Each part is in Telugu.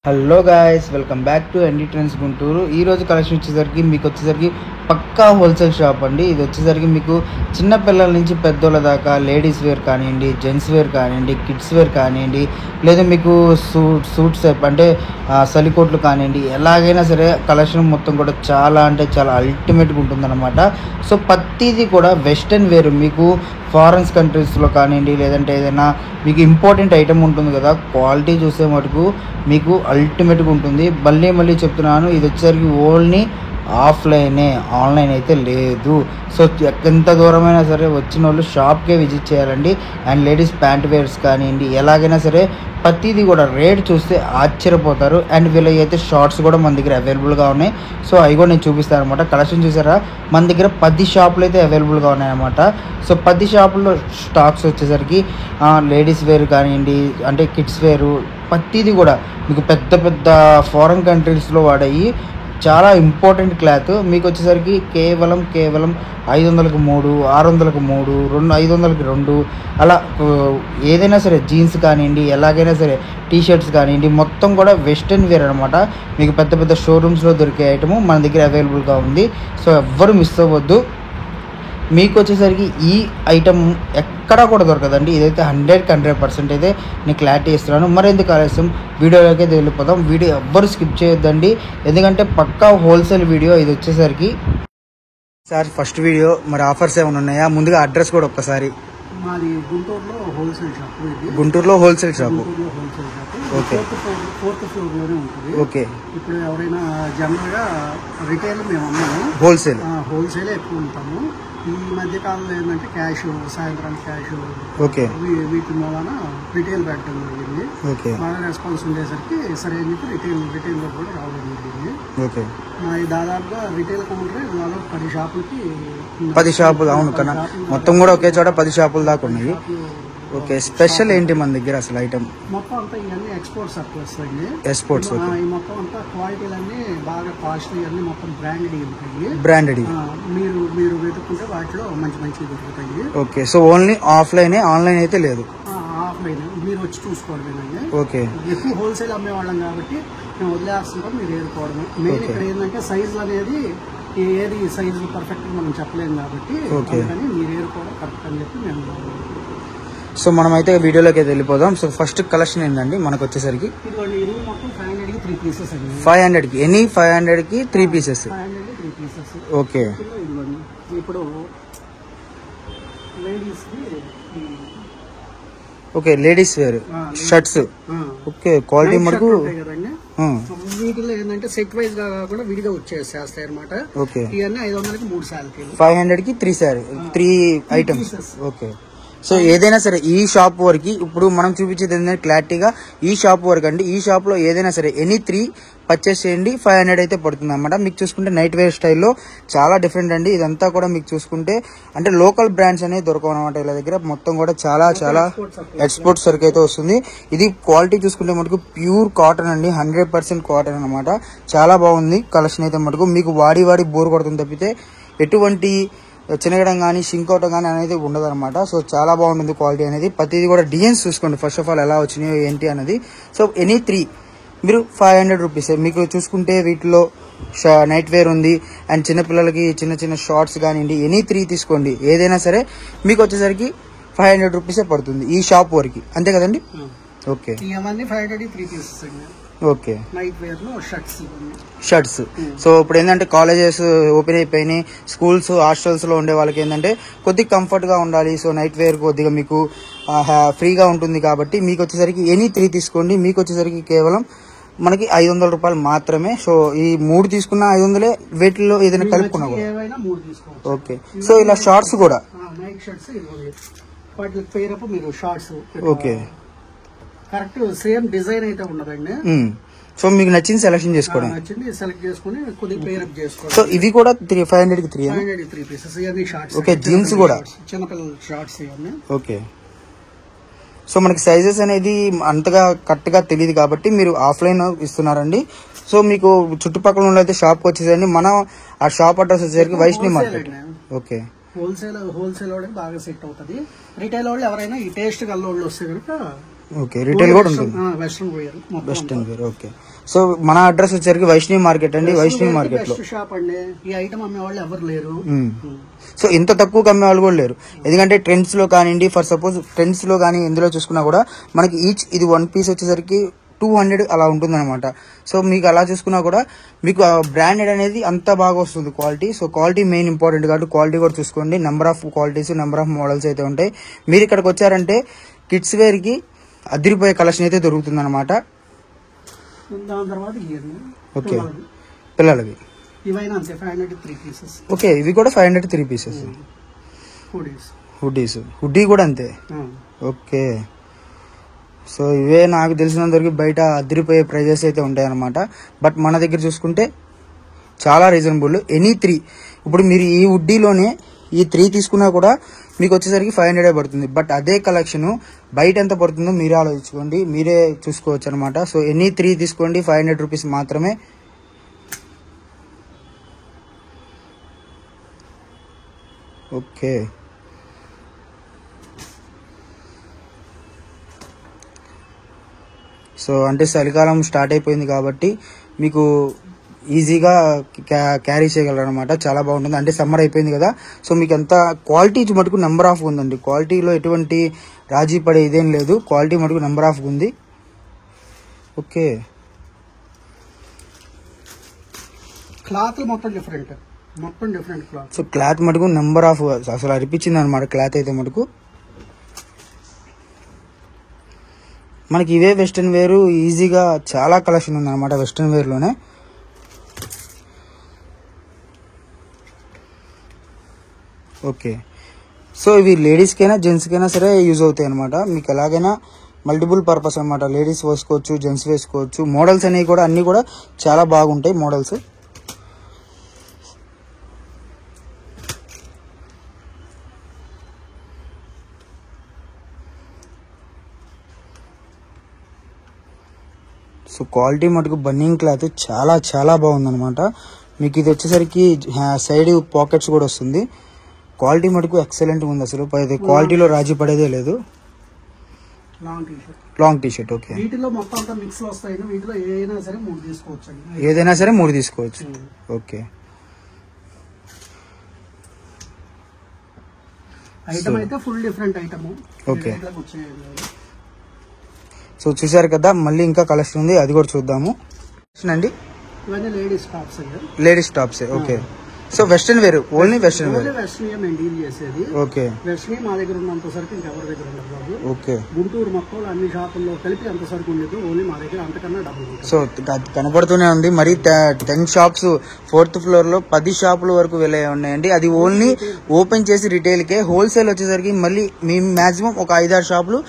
Hello guys, welcome back to ND trends Guntur. ఈరోజు కలెక్షన్ వచ్చేసరికి పక్కా హోల్సేల్ షాప్ అండి. ఇది వచ్చేసరికి మీకు చిన్న పిల్లల నుంచి పెద్దోళ్ళ దాకా లేడీస్ వేర్ కానివ్వండి, జెంట్స్ వేర్ కానివ్వండి, కిడ్స్ వేర్ కానివ్వండి, లేదా మీకు సూట్స్ అంటే సలికోట్లు కానివ్వండి, ఎలాగైనా సరే కలెక్షన్ మొత్తం కూడా చాలా అంటే చాలా అల్టిమేట్గా ఉంటుందన్నమాట. సో ప్రతిదీ కూడా వెస్ట్రన్ వేర్, మీకు ఫారెన్స్ కంట్రీస్లో కానివ్వండి, లేదంటే ఏదైనా మీకు ఇంపార్టెంట్ ఐటమ్ ఉంటుంది కదా, క్వాలిటీ చూసే మటుకు మీకు అల్టిమేట్గా ఉంటుంది. మళ్ళీ చెప్తున్నాను, ఇది వచ్చేసరికి ఓన్లీ ఆఫ్లైనే, ఆన్లైన్ అయితే లేదు. సో ఎంత దూరమైనా సరే వచ్చిన వాళ్ళు షాప్కే విజిట్ చేయాలండి. అండ్ లేడీస్ ప్యాంట్ వేర్స్ కానివ్వండి, ఎలాగైనా సరే ప్రతిదీ కూడా రేట్ చూస్తే ఆశ్చర్యపోతారు. అండ్ వీళ్ళకి అయితే షార్ట్స్ కూడా మన దగ్గర అవైలబుల్గా ఉన్నాయి. సో అవి కూడా నేను చూపిస్తాను అనమాట. కలెక్షన్ చూసారా, మన దగ్గర 10 షాపులు అయితే అవైలబుల్గా ఉన్నాయన్నమాట. సో 10 షాపుల్లో స్టాక్స్ వచ్చేసరికి లేడీస్ వేర్ కానివ్వండి, అంటే కిడ్స్ వేరు, ప్రతిదీ కూడా మీకు పెద్ద ఫారెన్ కంట్రీస్లో వాడేవి చాలా ఇంపార్టెంట్ క్లాత్. మీకు వచ్చేసరికి కేవలం 500కి 3, 600కి 3, 500కి 2 అలా ఏదైనా సరే జీన్స్ కానివ్వండి, ఎలాగైనా సరే టీషర్ట్స్ కానివ్వండి, మొత్తం కూడా వెస్ట్రన్ వేర్ అనమాట. మీకు పెద్ద షోరూమ్స్లో దొరికే ఐటము మన దగ్గర అవైలబుల్గా ఉంది. సో ఎవ్వరు మిస్ అవ్వద్దు. మీకు వచ్చేసరికి ఈ ఐటమ్ ఎక్కడా కూడా దొరకదండి. ఇదైతే 100% అయితే నేను క్లారిటీ ఇస్తున్నాను. మరెందుకు ఆలస్యం, వీడియోలోకి అయితే వెళ్ళిపోతాం. వీడియో ఎవ్వరు స్కిప్ చేయొద్దండి, ఎందుకంటే పక్కా హోల్సేల్ వీడియో ఇది వచ్చేసరికి. సార్ ఫస్ట్ వీడియో, మరి ఆఫర్స్ ఏమైనా ఉన్నాయా? ముందుగా అడ్రస్ కూడా ఒక్కసారి. మాది గుంటూరులో హోల్సేల్ షాప్. గుంటూరులో హోల్సేల్ షాపు. ఓకే, 4th ఫ్లోర్లోనే ఉంటుంది. ఓకే. ఇప్పుడు ఎవరైనా జనరల్గా రిటైల్ మేము అమ్మాము, హోల్సేలే ఎక్కువ ఉంటాము. ఈ మధ్య కాలంలో ఏంటంటే క్యాష్, సాయంత్రానికి క్యాష్, ఓకే, వీటి మూలన రిటైల్ పెట్టడం జరిగింది. ఓకే, బాగా రెస్పాన్స్ ఉండేసరికి సరే అని చెప్పి రిటైల్లో కూడా రావడం జరిగింది. ఓకే. మా దాదాపుగా రిటైల్ కౌంటరే 10 షాపులకి, 10 షాపులు. అవును కన్నా, మొత్తం కూడా ఒకే చోట 10 షాపులు దాకా ఉన్నాయి. ఓకే. స్పెషల్ ఏంటి మన దగ్గర అసలు ఐటమ్? మొత్తం అంతా ఇవన్నీ ఎక్స్పోర్ట్ సర్ప్లస్ అండి. ఎక్స్పోర్ట్స్. ఈ మొత్తం అంతా క్వాలిటీలన్నీ బాగా కాస్ట్లీ, అన్ని మొత్తం బ్రాండెడ్ ఉంటాయి. బ్రాండెడ్. మీరు వెతుక్కుంటే వాటిలో మంచి దొరుకుతాయి. Okay. So only offline, online అయితే లేదు? ఆఫ్లైన్ మీరు వచ్చి చూసుకోవడమేనండి. ఓకే. ఎక్కువ హోల్సేల్ అమ్మేవాళ్ళం కాబట్టి మేము వదిలేస్తుంటాం, మీరు ఏరుకోవడమే. మెయిన్ ఇక్కడ ఏంటంటే సైజులు అనేది ఏది సైజు పర్ఫెక్ట్గా మనం చెప్పలేము కాబట్టి అందుకని మీరు ఏరుకోవడం కరెక్ట్ అని చెప్పి మేము. సో మనం అయితే వీడియోలోకి అయితే వెళ్ళిపోదాం. సో ఫస్ట్ కలెక్షన్ ఏంటండి మనకు వచ్చేసరికి? ఇది మొత్తం 500కి 3 పీసెస్ అండి. 500కి ఎనీ 500కి 3 పీసెస్. 500కి 3 పీసెస్. ఓకే. ఇప్పుడు ladies okay, ladies wear shirts. Okay, quality మటుకు వీటిలో ఏంటంటే సెట్ వైజ్ గా కాకుండా విడిగా వచ్చేస్తాయి అనమాట. ఓకే. ఇవన్నీ 500కి 3 శారీలు, 500కి 3 ఐటమ్స్. ఓకే. సో ఏదైనా సరే ఈ షాప్ వరకు ఇప్పుడు మనం చూపించేది ఏంటంటే క్లారిటీగా ఈ షాప్ వరకు అండి. ఈ షాప్ లో ఏదైనా సరే ఎనీ 3 పర్చేస్ చేయండి, 500 అయితే పడుతుంది అనమాట. మీకు చూసుకుంటే నైట్ వేర్ స్టైల్లో చాలా డిఫరెంట్ అండి. ఇదంతా కూడా మీకు చూసుకుంటే అంటే లోకల్ బ్రాండ్స్ అనేవి దొరకవు అనమాట వీళ్ళ దగ్గర. మొత్తం కూడా చాలా ఎక్స్పోర్ట్స్ వరకు అయితే వస్తుంది. ఇది క్వాలిటీ చూసుకుంటే మటుకు ప్యూర్ కాటన్ అండి, 100% కాటన్ అనమాట. చాలా బాగుంది కలెక్షన్ అయితే మటుకు. మీకు వాడి బోర్ కొడుతుంది తప్పితే ఎటువంటి చిన్నగడం కానీ షింక్ అవటం కానీ అనేది ఉండదు అనమాట. సో చాలా బాగుంటుంది క్వాలిటీ అనేది. ప్రతిదీ కూడా డిజైన్స్ చూసుకోండి ఫస్ట్ ఆఫ్ ఆల్ ఎలా వచ్చినాయో ఏంటి అనేది. సో ఎనీ 3 మీరు 500 రూపీస్. మీకు చూసుకుంటే వీటిలో నైట్ వేర్ ఉంది, అండ్ చిన్నపిల్లలకి చిన్న షార్ట్స్ కానివ్వండి, ఎనీ 3 తీసుకోండి. ఏదైనా సరే మీకు వచ్చేసరికి 500 రూపీసే పడుతుంది ఈ షాప్ వరకు, అంతే కదండి? ఓకే. ఇవన్నీ 500కి 3 పీసెస్ అండి. ఓకే. నైట్ వేర్ లో షర్ట్స్. సో ఇప్పుడు ఏంటంటే కాలేజెస్ ఓపెన్ అయిపోయినాయి, స్కూల్స్ హాస్టల్స్ లో ఉండే వాళ్ళకి ఏంటంటే కొద్దిగా కంఫర్ట్ గా ఉండాలి. సో నైట్ వేర్ కొద్దిగా మీకు ఫ్రీగా ఉంటుంది కాబట్టి మీకు వచ్చేసరికి ఎనీ 3 తీసుకోండి. మీకు వచ్చేసరికి కేవలం మనకి 500 రూపాయలు మాత్రమే. సో ఈ 3 తీసుకున్న 500, వీటిలో ఏదైనా కలుపుకున్నా కూడా. ఓకే. సో ఇలా షార్ట్స్ కూడా నైట్ షర్ట్స్, వాటి పేరపు మీరు shorts. Okay. Correct same design అయితే ఉండదండి. సో మీకు నచ్చింది సెలెక్షన్ చేసుకోవడం, సెలెక్ట్ చేసుకుని కొద్దిగా పేరప్ చేసుకోవాలి. సో ఇవి కూడా 500కి 3 పీసెస్. ఇవన్నీ షార్ట్స్. ఓకే. జీన్స్ కూడా చిన్నపిల్లల షార్ట్స్ ఇవన్నీ. ఓకే. సో మనకి సైజెస్ అనేది అంతగా కరెక్ట్ గా తెలియదు కాబట్టి మీరు ఆఫ్లైన్ ఇస్తున్నారండి. సో మీకు చుట్టుపక్కల ఉన్న అయితే షాప్కి వచ్చేసండి. మనం ఆ షాప్ అడ్రస్ వచ్చేసరికి వైష్ణవి మార్కెట్. ఓకే. హోల్సేల్ వాళ్ళకి బాగా సెట్ అవుతుంది. రిటైల్ వాళ్ళు ఎవరైనా ఈ టేస్ట్ గల్లోళ్ళు వస్తే కనుక ఓకే, రిటైల్ కూడా ఉంటుంది. Western wear, western wear. Okay, so మన అడ్రస్ వచ్చేసరికి వైష్ణవి మార్కెట్ అండి. వైష్ణవి మార్కెట్ లో షాప్ అండి. ఈ ఐటమ్ అమ్మే వాళ్ళు ఎవరు లేరు. సో ఇంత తక్కువ అమ్మే వాళ్ళు కూడా లేరు. ఎందుకంటే ట్రెండ్స్ లో కానివ్వండి, ఫర్ సపోజ్ ట్రెండ్స్ లో కానీ ఎందులో చూసుకున్నా కూడా మనకి ఈచ్ ఇది 1 పీస్ వచ్చేసరికి 200 అలా ఉంటుంది అనమాట. సో మీకు అలా చూసుకున్నా కూడా మీకు బ్రాండెడ్ అనేది అంత బాగా వస్తుంది quality. So quality main important కాబట్టి క్వాలిటీ కూడా చూసుకోండి. Number of qualities, number of models అయితే ఉంటాయి. మీరు ఇక్కడికి వచ్చారంటే కిడ్స్ వేర్ కి అదిరిపోయే కలెక్షన్ అయితే దొరుకుతుంది అనమాట. దాని తర్వాత ఓకే, పిల్లలవి ఇవైనా అంతే 500 3 పీసెస్. ఓకే, ఇవి కూడా 500 3 పీసెస్. హుడ్డీ కూడా అంతే. ఓకే, సో ఇవే నాకు తెలిసినంతవరకు బయట అదిరిపోయే ప్రైజెస్ అయితే ఉంటాయన్నమాట. బట్ మన దగ్గర చూసుకుంటే చాలా రీజనబుల్. ఎనీ 3 ఇప్పుడు మీరు ఈ హుడ్డీలోనే ఈ 3 తీసుకున్నా కూడా మీకు వచ్చేసరికి 500 పడుతుంది. బట్ అదే కలెక్షన్ బయట ఎంత పడుతుందో మీరే ఆలోచించుకోండి, మీరే చూసుకోవచ్చు అనమాట. సో ఎనీ 3 తీసుకోండి, 500 రూపీస్ మాత్రమే. ఓకే, సో అంటే చలికాలం స్టార్ట్ అయిపోయింది కాబట్టి మీకు ఈజీగా క్యారీ చేయగలరు అనమాట. చాలా బాగుంటుంది. అంటే సమ్మర్ అయిపోయింది కదా, సో మీకు అంత క్వాలిటీ మటుకు నెంబర్ ఆఫ్ ఉందండి. క్వాలిటీలో ఎటువంటి రాజీ పడే ఇదేం లేదు. క్వాలిటీ మటుకు నెంబర్ ఆఫ్ ఉంది. ఓకే, క్లాత్ మొత్తం డిఫరెంట్ క్లాత్. సో క్లాత్ మటుకు నెంబర్ ఆఫ్ అసలు అనిపించింది అనమాట. క్లాత్ అయితే మటుకు మనకి ఇవే వెస్ట్రన్ వేర్ ఈజీగా చాలా కలెక్షన్ ఉంది అనమాట వెస్ట్రన్ వేర్ లోనే. ఓకే, సో ఇవి లేడీస్కైనా జెంట్స్కైనా సరే యూజ్ అవుతాయి అనమాట. మీకు ఎలాగైనా మల్టిపుల్ పర్పస్ అనమాట. లేడీస్ వేసుకోవచ్చు, జెంట్స్ వేసుకోవచ్చు. మోడల్స్ అనేవి కూడా అన్నీ కూడా చాలా బాగుంటాయి మోడల్స్. సో క్వాలిటీ మటుకు బన్నింగ్ క్లాత్ చాలా చాలా బాగుందన్నమాట. మీకు ఇది వచ్చేసరికి సైడ్ పాకెట్స్ కూడా వస్తుంది. క్వాలిటీ మటుకు ఎక్సలెంట్ ఉంది. అసలు క్వాలిటీలో రాజీ పడేదే లేదు. Long T shirt. ఓకే, వీటిలో మొత్తం అంతా మిక్స్ వస్తాయి. వీటిలో ఏదైనా సరే 3 తీసుకోవచ్చు. ఏదైనా సరే 3 తీసుకోవచ్చు. ఓకే, ఐటమ్ అయితే full different item. Okay, so చూసారు కదా, మళ్ళీ ఇంకా కలెక్షన్ ఉంది, అది కూడా చూద్దాము అండి. ఇవన్నీ ladies tops. Okay, so western wear, only western wear. Western మేము డీల్ చేసేది. ఓకే, వెస్ట్రన్ మా దగ్గర ఉన్నంత సరికి ఇంకెవరి దగ్గర ఉండదు బాబు. ఓకే, గుంటూరు మొత్తం అన్ని షాపుల్లో కలిపి అంత సరికి ఉండదు. ఓన్లీ మా దగ్గర అంతకన్నా డబ్బులు. సో కనపడుతూనే ఉంది. మరి 10 షాప్స్ 4th ఫ్లోర్ లో 10 షాపుల వరకు వెళ్ళే ఉన్నాయండి. అది ఓన్లీ ఓపెన్ చేసి రిటైల్ కే. హోల్సేల్ వచ్చేసరికి మళ్ళీ మేము మాక్సిమం ఒక 5-6 షాపులు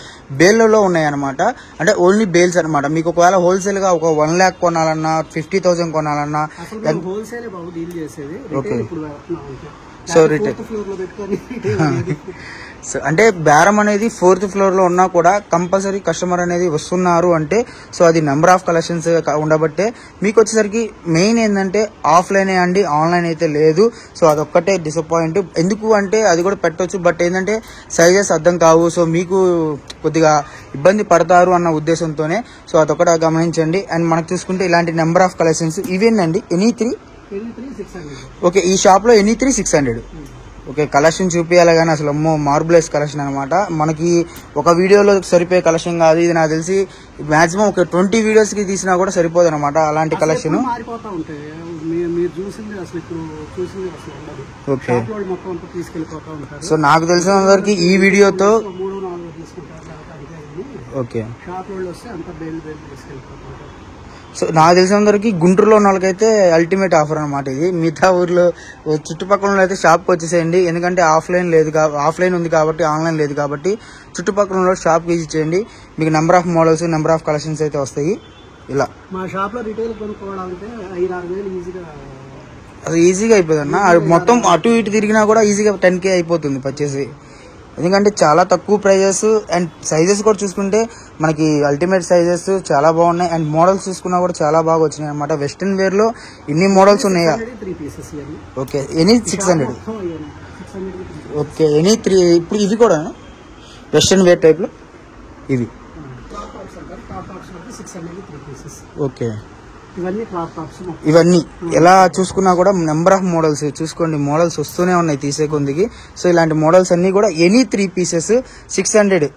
బేల్లో ఉన్నాయన్నమాట. అంటే ఓన్లీ బేల్స్ అనమాట. మీకు ఒకవేళ హోల్సేల్ గా ఒక 1 lakh కొనాలన్నా, 50,000 కొనాలన్నా హోల్సేల్ బాబు డీల్ చేసేది. సో రిటైల్ సో అంటే బేరం అనేది 4th ఫ్లోర్ లో ఉన్నా కూడా కంపల్సరీ కస్టమర్ అనేది వస్తున్నారు అంటే సో అది నెంబర్ ఆఫ్ కలెక్షన్స్ ఉండబట్టే. మీకు వచ్చేసరికి మెయిన్ ఏంటంటే ఆఫ్లైనే అండి, ఆన్లైన్ అయితే లేదు. సో అదొక్కటే డిసప్పాయింట్. ఎందుకు అంటే అది కూడా పెట్టొచ్చు, బట్ ఏంటంటే సైజెస్ అర్థం కావు. సో మీకు కొద్దిగా ఇబ్బంది పడతారు అన్న ఉద్దేశంతోనే. సో అదొక్కటి గమనించండి. అండ్ మనకు చూసుకుంటే ఇలాంటి నెంబర్ ఆఫ్ కలెక్షన్స్ ఇవేనండి. ఎనీ 3. ఓకే, ఈ షాప్ లో ఎనీ 3 600. ఓకే, కలెక్షన్ చూపించాలి కానీ అసలు అమ్మో మార్బులైస్ కలెక్షన్ అనమాట. మనకి ఒక వీడియోలో సరిపోయే కలెక్షన్ కాదు ఇది. నాకు తెలిసి మాక్సిమం ఒక 20 వీడియోస్ కి తీసినా కూడా సరిపోదు అనమాట అలాంటి కలెక్షన్. ఓకే, సో నాకు తెలిసిన వరకు ఈ వీడియోతో ఓకే, సో నాకు తెలిసినందరికి గుంటూరులో ఉన్న వాళ్ళకైతే అల్టిమేట్ ఆఫర్ అనమాట ఇది. మిగతా ఊర్లో చుట్టుపక్కల అయితే షాప్కి వచ్చేసేయండి. ఎందుకంటే ఆఫ్లైన్ ఉంది కాబట్టి, ఆన్లైన్ లేదు కాబట్టి చుట్టుపక్కల షాప్కి ఇచ్చేయండి. మీకు number of models, number of collections అయితే వస్తాయి. ఇలా మా షాప్ లో రిటైల్ కొనుక్కోవాలంటే 5-6 వేలు ఈజీగా అయిపోతుంది అన్న. మొత్తం అటు ఇటు తిరిగినా కూడా ఈజీగా 10K అయిపోతుంది పర్చేసి. ఎందుకంటే చాలా తక్కువ ప్రైజెస్. అండ్ సైజెస్ కూడా చూసుకుంటే మనకి అల్టిమేట్ సైజెస్ చాలా బాగున్నాయి. అండ్ మోడల్స్ చూసుకున్నా కూడా చాలా బాగా వచ్చినాయి అనమాట. వెస్ట్రన్ వేర్ లో ఇన్ని మోడల్స్ ఉన్నాయా? Okay, any 600. Okay, any 3. ఇప్పుడు ఇవి కూడా వెస్ట్రన్ వేర్ టైప్ లో ఇవి నెక్స్ అనేది 3 పీసెస్. ఓకే, ఇవన్నీ క్లాత్ టాప్స్. ఇవన్నీ ఎలా చూసుకున్నా కూడా నెంబర్ ఆఫ్ మోడల్స్ చూసుకోండి, మోడల్స్ వస్తూనే ఉన్నాయి తీసే కొందికి. సో ఇలాంటి మోడల్స్ అన్ని కూడా ఎనీ 3 పీసెస్ 600,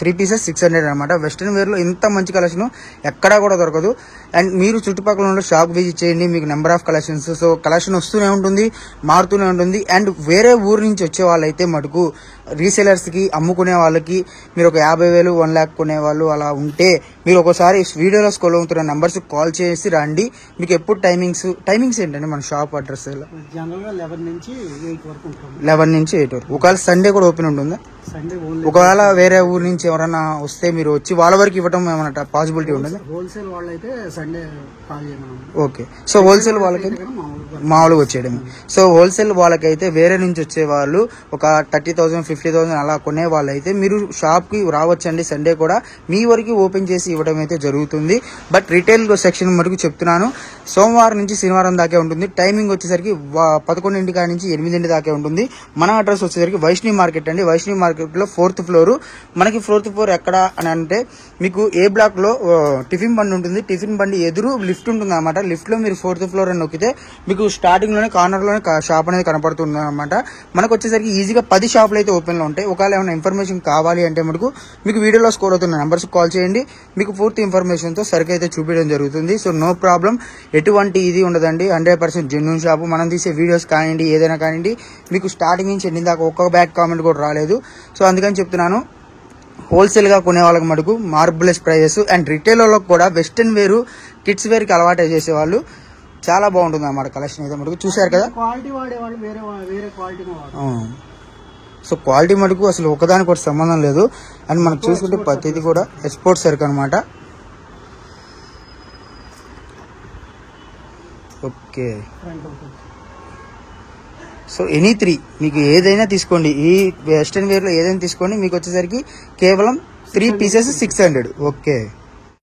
3 పీసెస్ 600 అనమాట. వెస్ట్రన్ వేర్ లో ఇంత మంచి కలెక్షన్ ఎక్కడా కూడా దొరకదు. అండ్ మీరు చుట్టుపక్కల ఉన్న షాప్ విజిట్ చేయండి, మీకు number of collections. So collection వస్తూనే ఉంటుంది, మారుతూనే ఉంటుంది. అండ్ వేరే ఊరు నుంచి వచ్చే వాళ్ళైతే మటుకు రీసేలర్స్కి అమ్ముకునే వాళ్ళకి మీరు ఒక 50,000 1 lakh కొనే వాళ్ళు అలా ఉంటే మీరు ఒకసారి వీడియోలో స్క్రోల్ అవుతున్న నెంబర్స్ కాల్ చేసి రండి. మీకు ఎప్పుడు టైమింగ్స్ ఏంటంటే మన షాప్ అడ్రస్ జనరల్గా 11 నుంచి 8 వరకు ఉంటుంది. 11 నుంచి 8 వరకు. ఒకవేళ సండే కూడా ఓపెన్ ఉంటుందా? సండే ఒకవేళ వేరే ఊరు నుంచి ఎవరైనా వస్తే మీరు వచ్చి వాళ్ళ వరకు ఇవ్వడం ఏమన్నా పాసిబిలిటీ ఉంటుంది? హోల్సేల్ వాళ్ళైతే సండే కాల్ చేయమని. ఓకే, సో హోల్సేల్ వాళ్ళకైతే మామూలుగా వచ్చేయడమే. సో హోల్సేల్ వాళ్ళకైతే వేరే నుంచి వచ్చే వాళ్ళు ఒక 30,000 50,000 అలా కొనే వాళ్ళైతే మీరు షాప్కి రావచ్చండి. సండే కూడా మీ వరకు ఓపెన్ చేసి ఇవ్వడం అయితే జరుగుతుంది. బట్ రిటైల్ సెక్షన్ మటుకు చెప్తున్నాను, సోమవారం నుంచి శనివారం దాకే ఉంటుంది. టైమింగ్ వచ్చేసరికి 11 కాడ నుంచి 8 దాకే ఉంటుంది. మన అడ్రస్ వచ్చేసరికి వైష్ణవి మార్కెట్ అండి. వైష్ణవి మార్కెట్లో 4th ఫ్లోర్. మనకి 4th ఫ్లోర్ ఎక్కడ అని అంటే మీకు ఏ బ్లాక్ లో టిఫిన్ బండి ఉంటుంది, టిఫిన్ బండి ఎదురు లిఫ్ట్ ఉంటుంది అనమాట. లిఫ్ట్ లో మీరు 4th ఫ్లోర్ అని నొక్కితే మీకు స్టార్టింగ్ లోనే కార్నర్ లోనే షాప్ అనేది కనపడుతుంది అనమాట. మనకు వచ్చేసరికి ఈజీగా 10 షాపులు అయితే ఓపెన్ లో ఉంటాయి. ఒకవేళ ఏమైనా ఇన్ఫర్మేషన్ కావాలి అంటే మనకు మీకు వీడియోలో స్కోర్ అవుతున్న నెంబర్స్ కాల్ చేయండి, మీకు పూర్తి ఇన్ఫర్మేషన్ తో సరికి అయితే చూపించడం జరుగుతుంది. సో నో ప్రాబ్లం, ఎటువంటి ఇది ఉండదండి. 100% జెన్యూన్ షాపు. మనం తీసే వీడియోస్ కానివ్వండి, ఏదైనా కానివ్వండి, మీకు స్టార్టింగ్ నుంచి ఎండింగ్ దాకా ఒక్క బ్యాక్ కామెంట్ కూడా రాలేదు. సో అందుకని చెప్తున్నాను, హోల్సేల్ గా కొనే వాళ్ళకి మటుకు మార్బులెస్ ప్రైజెస్. అండ్ రిటైల్ వాళ్ళకి కూడా వెస్టర్న్ వేరు కిడ్స్ వేర్ కి అలవాటు చేసేవాళ్ళు చాలా బాగుంటుంది అన్నమాట కలెక్షన్ అయితే మటుకు. చూసారు కదా, క్వాలిటీ వాడేవాళ్ళు వేరే క్వాలిటీ. సో క్వాలిటీ మటుకు అసలు ఒకదానికి ఒకటి సంబంధం లేదు. అండ్ మనం చూసుకుంటే ప్రతిది కూడా ఎక్స్పోర్ట్ సరుకు అనమాట. ఓకే, సో ఎనీ 3 మీకు ఏదైనా తీసుకోండి, ఈ వెస్టర్న్ వేర్ లో ఏదైనా తీసుకోండి. మీకు వచ్చేసరికి కేవలం 3 పీసెస్ 600. ఓకే.